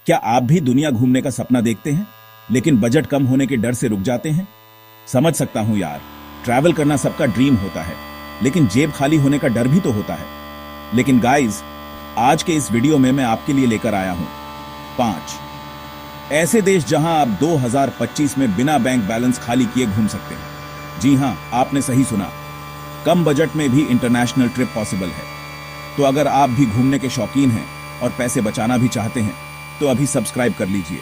क्या आप भी दुनिया घूमने का सपना देखते हैं लेकिन बजट कम होने के डर से रुक जाते हैं? समझ सकता हूं यार, ट्रैवल करना सबका ड्रीम होता है, लेकिन जेब खाली होने का डर भी तो होता है। लेकिन गाइस, आज के इस वीडियो में मैं आपके लिए लेकर आया हूं 5 ऐसे देश जहां आप 2025 में बिना बैंक बैलेंस खाली किए घूम सकते हैं। जी हां, आपने सही सुना, कम बजट में भी इंटरनेशनल ट्रिप पॉसिबल है। तो अगर आप भी घूमने के शौकीन हैं और पैसे बचाना भी चाहते हैं तो अभी सब्सक्राइब कर लीजिए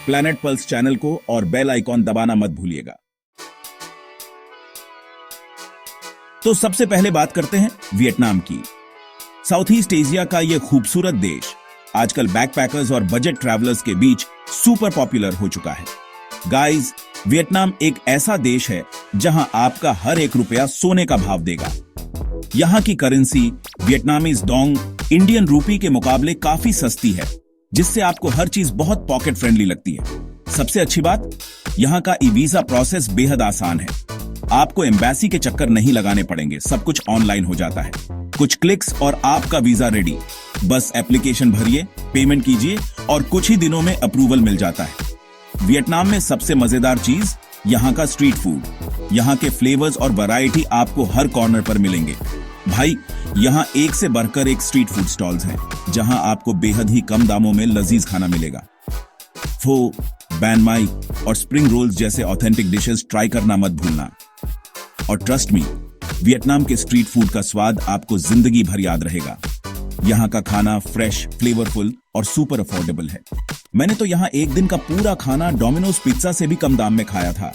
प्लैनेट पल्स चैनल को और बेल आइकॉन दबाना मत भूलिएगा। तो सबसे पहले बात करते हैं वियतनाम की। साउथ ईस्ट एशिया का यह खूबसूरत देश आजकल बैकपैकर्स और बजट ट्रैवलर्स के बीच सुपर पॉपुलर हो चुका है। गाइस, वियतनाम एक ऐसा देश है जहां आपका हर एक रुपया सोने का भाव देगा। यहां की currency Vietnamese Dong Indian rupee के मुकाबले काफी सस्ती है, जिससे आपको हर चीज बहुत पॉकेट फ्रेंडली लगती है। सबसे अच्छी बात, यहां का ई वीजा प्रोसेस बेहद आसान है। आपको एम्बेसी के चक्कर नहीं लगाने पड़ेंगे, सब कुछ ऑनलाइन हो जाता है। कुछ क्लिक्स और आपका वीजा रेडी। बस एप्लीकेशन भरिए, पेमेंट कीजिए और कुछ ही दिनों में अप्रूवल मिल जाता है। वियतनाम में सबसे मजेदार चीज यहाँ का स्ट्रीट फूड। यहाँ के फ्लेवर्स और वैरायटी आपको हर कॉर्नर पर मिलेंगे। भाई, यहाँ एक से बढ़कर एक स्ट्रीट फूड स्टॉल्स हैं, जहां आपको बेहद ही कम दामों में लजीज खाना मिलेगा। फो, बैन माई और स्प्रिंग रोल्स जैसे ऑथेंटिक डिशेस ट्राई करना मत भूलना। और ट्रस्ट मी, वियतनाम के स्ट्रीट फूड का स्वाद आपको जिंदगी भर याद रहेगा। यहाँ का खाना फ्रेश, फ्लेवरफुल और सुपर अफोर्डेबल है। मैंने तो यहाँ एक दिन का पूरा खाना डोमिनोज पिज्जा से भी कम दाम में खाया था।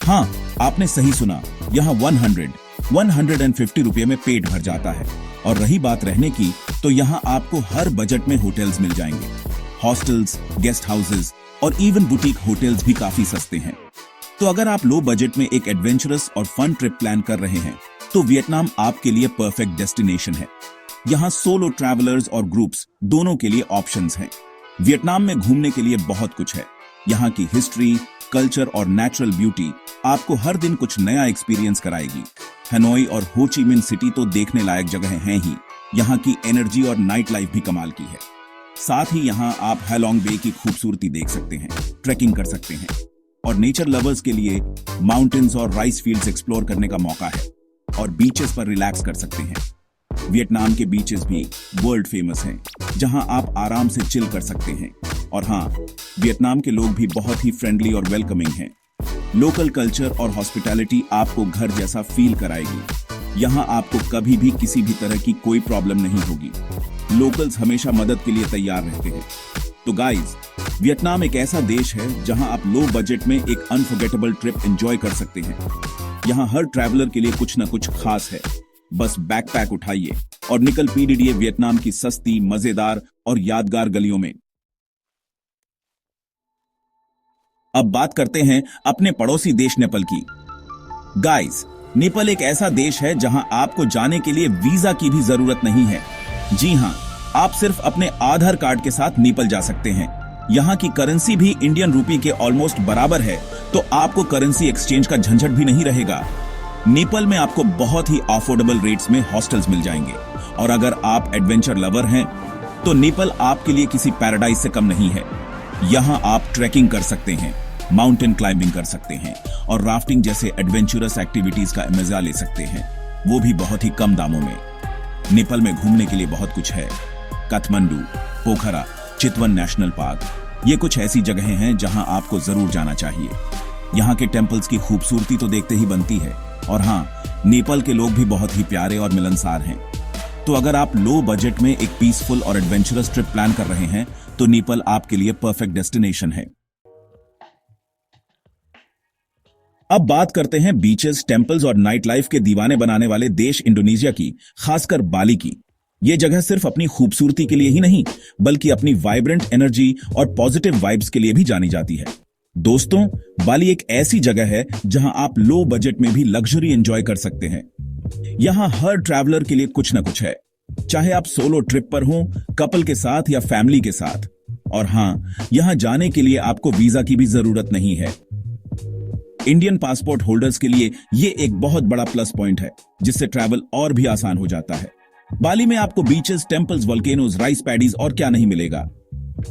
हाँ, आपने सही सुना, यहाँ 150 रुपये में पेट भर जाता है। और रही बात रहने की, तो यहाँ आपको हर बजट में होटल्स मिल जाएंगे। हॉस्टल्स, गेस्ट हाउसेस और इवन बुटीक होटल्स भी काफी सस्ते हैं। तो अगर आप लो बजट में एक एडवेंचरस और फन ट्रिप प्लान कर रहे हैं तो वियतनाम आपके लिए परफेक्ट डेस्टिनेशन है। यहाँ सोलो ट्रैवलर्स और ग्रुप्स दोनों के लिए ऑप्शंस हैं। वियतनाम में घूमने के लिए बहुत कुछ है। यहाँ की हिस्ट्री, कल्चर और नेचुरल ब्यूटी आपको हर दिन कुछ नया एक्सपीरियंस कराएगी। हनोई और हो ची मिन सिटी तो देखने लायक जगह हैं ही। यहाँ की एनर्जी और नाइट लाइफ भी कमाल की है। साथ ही यहाँ आप हैलोंग बे की खूबसूरती देख सकते हैं, ट्रैकिंग कर सकते हैं और नेचर लवर्स के लिए माउंटेन्स और राइस फील्ड्स एक्सप्लोर करने का मौका है। और बीचेस पर रिलैक्स कर सकते हैं। वियतनाम के बीचेस भी वर्ल्ड फेमस हैं, जहां आप आराम से चिल कर सकते हैं। और हाँ, वियतनाम के लोग भी बहुत ही फ्रेंडली और वेलकमिंग हैं। लोकल कल्चर और हॉस्पिटैलिटी आपको घर जैसा फील कराएगी। यहाँ आपको कभी भी किसी भी तरह की कोई प्रॉब्लम नहीं होगी। लोकल्स हमेशा मदद के लिए तैयार रहते हैं। तो गाइस, वियतनाम एक ऐसा देश है जहां आप लो बजट में एक अनफॉरगेटेबल ट्रिप एंजॉय कर सकते हैं। यहाँ हर ट्रैवलर के लिए कुछ न कुछ खास है। बस बैकपैक उठाइए और निकल पीडिए वियतनाम की सस्ती, मजेदार और यादगार गलियों में। अब बात करते हैं अपने पड़ोसी देश नेपाल की। गाइस, नेपाल एक ऐसा देश है जहां आपको जाने के लिए वीजा की भी जरूरत नहीं है। जी हां, आप सिर्फ अपने आधार कार्ड के साथ नेपाल जा सकते हैं। यहाँ की करेंसी भी इंडियन रूपी के ऑलमोस्ट बराबर है, तो आपको करेंसी एक्सचेंज का झंझट भी नहीं रहेगा। नेपाल में आपको बहुत ही अफोर्डेबल रेट्स में हॉस्टल्स मिल जाएंगे। और अगर आप एडवेंचर लवर हैं तो नेपाल आपके लिए किसी पैराडाइज से कम नहीं है। यहाँ आप ट्रैकिंग कर सकते हैं, माउंटेन क्लाइंबिंग कर सकते हैं और राफ्टिंग जैसे एडवेंचरस एक्टिविटीज का मजा ले सकते हैं, वो भी बहुत ही कम दामों में। नेपाल में घूमने के लिए बहुत कुछ है। काठमांडू, पोखरा, चितवन नेशनल पार्क, ये कुछ ऐसी जगहें हैं जहां आपको जरूर जाना चाहिए। यहाँ के टेम्पल्स की खूबसूरती तो देखते ही बनती है। और हाँ, नेपाल के लोग भी बहुत ही प्यारे और मिलनसार हैं। तो अगर आप लो बजट में एक पीसफुल और एडवेंचरस ट्रिप प्लान कर रहे हैं तो नेपाल आपके लिए परफेक्ट डेस्टिनेशन है। अब बात करते हैं बीचेस, टेम्पल्स और नाइट लाइफ के दीवाने बनाने वाले देश इंडोनेशिया की, खासकर बाली की। ये जगह सिर्फ अपनी खूबसूरती के लिए ही नहीं, बल्कि अपनी वाइब्रेंट एनर्जी और पॉजिटिव वाइब्स के लिए भी जानी जाती है। दोस्तों, बाली एक ऐसी जगह है जहां आप लो बजट में भी लग्जरी एंजॉय कर सकते हैं। यहां हर ट्रैवलर के लिए कुछ न कुछ है, चाहे आप सोलो ट्रिप पर हो, कपल के साथ या फैमिली के साथ। और हाँ, यहां जाने के लिए आपको वीजा की भी जरूरत नहीं है। इंडियन पासपोर्ट होल्डर्स के लिए ये एक बहुत बड़ा प्लस पॉइंट है, जिससे ट्रैवल और भी आसान हो जाता है। बाली में आपको beaches, temples, volcanoes, rice paddies और क्या नहीं मिलेगा।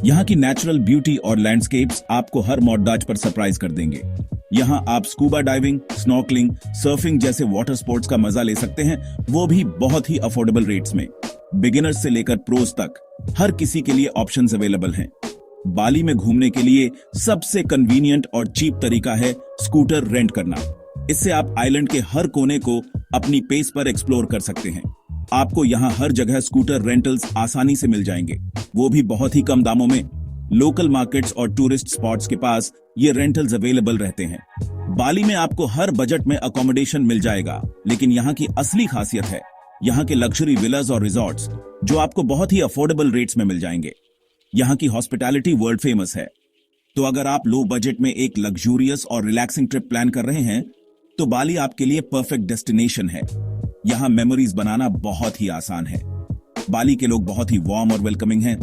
यहाँ की नेचुरल ब्यूटी और लैंडस्केप्स आपको हर मॉडदाज पर सरप्राइज कर देंगे। यहाँ आप स्कूबा डाइविंग, स्नॉर्कलिंग, सर्फिंग जैसे वाटर स्पोर्ट्स का मजा ले सकते हैं, वो भी बहुत ही अफोर्डेबल रेट्स में। बिगिनर्स से लेकर प्रोज तक हर किसी के लिए ऑप्शंस अवेलेबल हैं। बाली में घूमने के लिए सबसे कन्वीनियंट और चीप तरीका है स्कूटर रेंट करना। इससे आप आइलैंड के हर कोने को अपनी पेस पर एक्सप्लोर कर सकते हैं। आपको यहाँ हर जगह स्कूटर रेंटल्स आसानी से मिल जाएंगे, वो भी बहुत ही कम दामों में। लोकल मार्केट्स और टूरिस्ट स्पॉट्स के पास ये रेंटल्स अवेलेबल रहते हैं। बाली में आपको हर बजट में अकोमोडेशन मिल जाएगा, लेकिन यहाँ की असली खासियत है यहाँ के लग्जरी विलास और रिजॉर्ट्स, जो आपको बहुत ही अफोर्डेबल रेट्स में मिल जाएंगे। यहाँ की हॉस्पिटैलिटी वर्ल्ड फेमस है। तो अगर आप लो बजट में एक लग्जूरियस और रिलैक्सिंग ट्रिप प्लान कर रहे हैं, तो बाली आपके लिए परफेक्ट डेस्टिनेशन है। यहाँ मेमोरीज बनाना बहुत ही आसान है। बाली के लोग बहुत ही वार्म और वेलकमिंग हैं।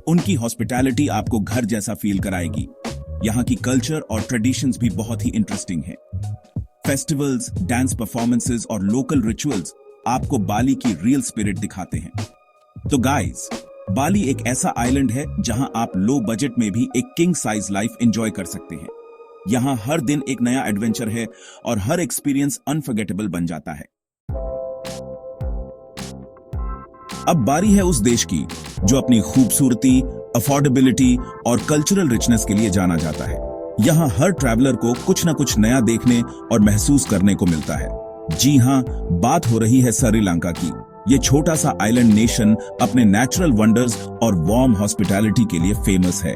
उनकी हॉस्पिटैलिटी आपको घर जैसा फील कराएगी। यहाँ की कल्चर और ट्रेडिशंस भी बहुत ही इंटरेस्टिंग है। फेस्टिवल्स, डांस परफॉर्मेंसेस और लोकल रिचुअल्स आपको बाली की रियल स्पिरिट दिखाते हैं। तो गाइस, बाली एक ऐसा आइलैंड है जहां आप लो बजट में भी एक किंग साइज लाइफ एंजॉय कर सकते हैं। यहाँ हर दिन एक नया एडवेंचर है और हर एक्सपीरियंस अनफॉरगेटेबल बन जाता है। अब बारी है उस देश की जो अपनी खूबसूरती, अफोर्डेबिलिटी और कल्चरल रिचनेस के लिए जाना जाता है। यहाँ हर ट्रैवलर को कुछ न कुछ नया देखने और महसूस करने को मिलता है। जी हाँ, बात हो रही है श्रीलंका की। ये छोटा सा आइलैंड नेशन अपने नेचुरल वंडर्स और वार्म हॉस्पिटैलिटी के लिए फेमस है।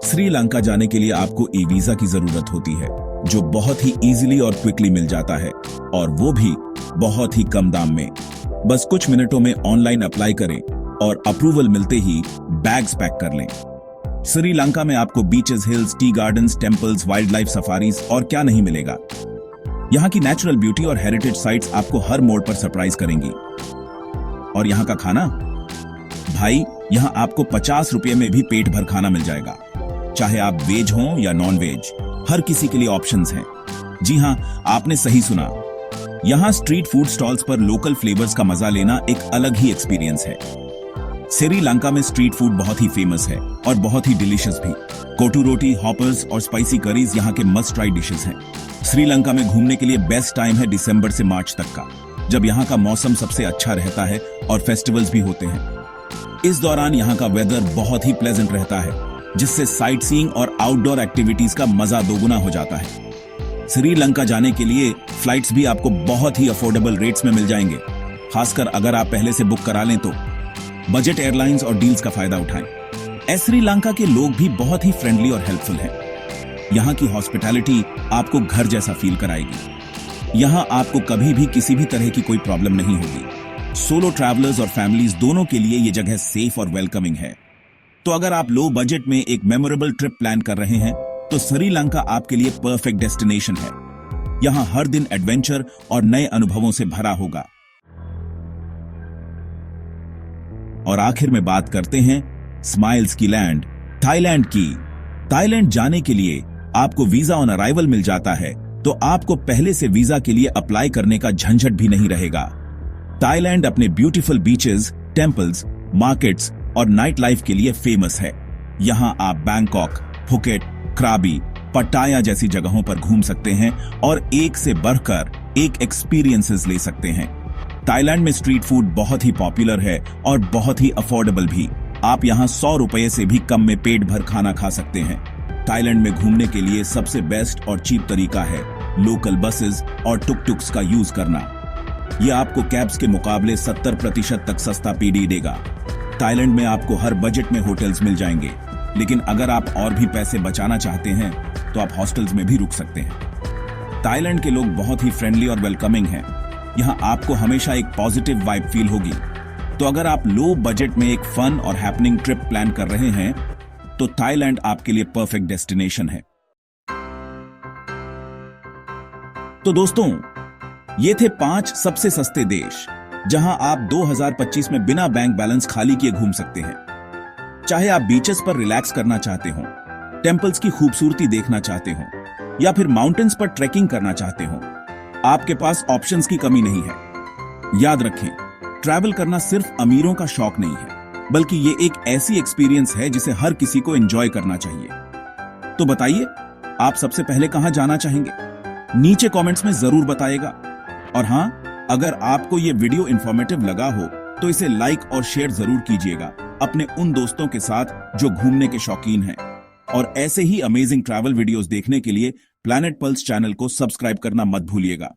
श्रीलंका जाने के लिए आपको ई वीजा की जरूरत होती है, जो बहुत ही इजीली और क्विकली मिल जाता है, और वो भी बहुत ही कम दाम में। बस कुछ मिनटों में ऑनलाइन अप्लाई करें और अप्रूवल मिलते ही बैग्स पैक कर लें। श्रीलंका में आपको beaches, hills, tea gardens, temples, wild life safaris और क्या नहीं मिलेगा। यहाँ की नेचुरल ब्यूटी और हेरिटेज साइट्स आपको हर मोड़ पर सरप्राइज करेंगी। और यहाँ का खाना, भाई, यहाँ आपको 50 रुपए में भी पेट भर खाना मिल जाएगा। चाहे आप वेज हो या नॉन वेज, हर किसी के लिए ऑप्शंस हैं। जी हाँ, आपने सही सुना। यहाँ स्ट्रीट फूड स्टॉल्स पर लोकल फ्लेवर्स का मजा लेना एक अलग ही एक्सपीरियंस है। श्रीलंका में स्ट्रीट फूड बहुत ही फेमस है और बहुत ही डिलीशियस भी। कोटू रोटी, हॉपर्स और स्पाइसी करीज यहाँ के मस्ट ट्राई डिशेस हैं। श्रीलंका में घूमने के लिए बेस्ट टाइम है दिसंबर से मार्च तक का, जब यहाँ का मौसम सबसे अच्छा रहता है और फेस्टिवल्स भी होते हैं। इस दौरान यहाँ का वेदर बहुत ही प्लेजेंट रहता है, जिससे साइट सीइंग और आउटडोर एक्टिविटीज का मजा दोगुना हो जाता है। श्रीलंका जाने के लिए फ्लाइट्स भी आपको बहुत ही अफोर्डेबल रेट्स में मिल जाएंगे, खासकर अगर आप पहले से बुक करा लें तो। बजट एयरलाइंस और डील्स का फायदा उठाएं। श्रीलंका के लोग भी बहुत ही फ्रेंडली और हेल्पफुल हैं। यहाँ की हॉस्पिटैलिटी आपको घर जैसा फील कराएगी। यहाँ आपको कभी भी किसी भी तरह की कोई प्रॉब्लम नहीं होगी। सोलो ट्रैवलर्स और फैमिलीज दोनों के लिए ये जगह सेफ और वेलकमिंग है। तो अगर आप लो बजट में एक मेमोरेबल ट्रिप प्लान कर रहे हैं, तो श्रीलंका आपके लिए परफेक्ट डेस्टिनेशन है। यहाँ हर दिन एडवेंचर और नए अनुभवों से भरा होगा। और आखिर में बात करते हैं स्माइल्स की लैंड, थाईलैंड की। थाईलैंड जाने के लिए आपको वीजा ऑन अराइवल मिल जाता है, तो आपको पहले से वीजा के लिए अप्लाई करने का झंझट भी नहीं रहेगा। थाईलैंड अपने ब्यूटीफुल बीचेस, टेम्पल्स, मार्केट्स और नाइट लाइफ के लिए फेमस है। यहाँ आप बैंकॉक, फुकेट, क्राबी, पटाया जैसी जगहों पर घूम सकते हैं और एक से बढ़कर एक एक्सपीरियंसेस ले सकते हैं। थाईलैंड में स्ट्रीट फूड बहुत ही पॉपुलर है और बहुत ही अफोर्डेबल भी। आप यहाँ 100 रुपए से भी कम में पेट भर खाना खा सकते हैं। थाईलैंड में घूमने के लिए सबसे बेस्ट और चीप तरीका है लोकल बसेस और टुक टुक्स का यूज करना। यह आपको कैब्स के मुकाबले 70% तक सस्ता पीडी देगा। थाईलैंड में आपको हर बजट में होटल्स मिल जाएंगे, लेकिन अगर आप और भी पैसे बचाना चाहते हैं तो आप हॉस्टल्स में भी रुक सकते हैं। थाईलैंड के लोग बहुत ही फ्रेंडली और वेलकमिंग हैं। यहाँ आपको हमेशा एक पॉजिटिव वाइब फील होगी। तो अगर आप लो बजट में एक फन और हैपनिंग ट्रिप प्लान कर रहे हैं, तो थाईलैंड आपके लिए परफेक्ट डेस्टिनेशन है। तो दोस्तों, ये थे 5 सबसे सस्ते देश जहां आप 2025 में बिना बैंक बैलेंस खाली किए घूम सकते हैं। चाहे आप बीचेस पर रिलैक्स करना चाहते हो, टेम्पल्स की खूबसूरती देखना चाहते हो, या फिर माउंटेन्स पर ट्रैकिंग करना चाहते हो, आपके पास ऑप्शंस की कमी नहीं है। याद रखें, ट्रैवल करना सिर्फ अमीरों का शौक नहीं है, बल्कि ये एक ऐसी एक्सपीरियंस है जिसे हर किसी को एंजॉय करना चाहिए। तो बताइए, आप सबसे पहले कहां जाना चाहेंगे? नीचे कमेंट्स में जरूर बताइएगा। और हां, अगर आपको ये वीडियो इंफॉर्मेटिव लगा हो तो इसे लाइक और शेयर जरूर कीजिएगा अपने उन दोस्तों के साथ जो घूमने के शौकीन हैं। और ऐसे ही अमेजिंग ट्रैवल वीडियोस देखने के लिए प्लैनेट पल्स चैनल को सब्सक्राइब करना मत भूलिएगा।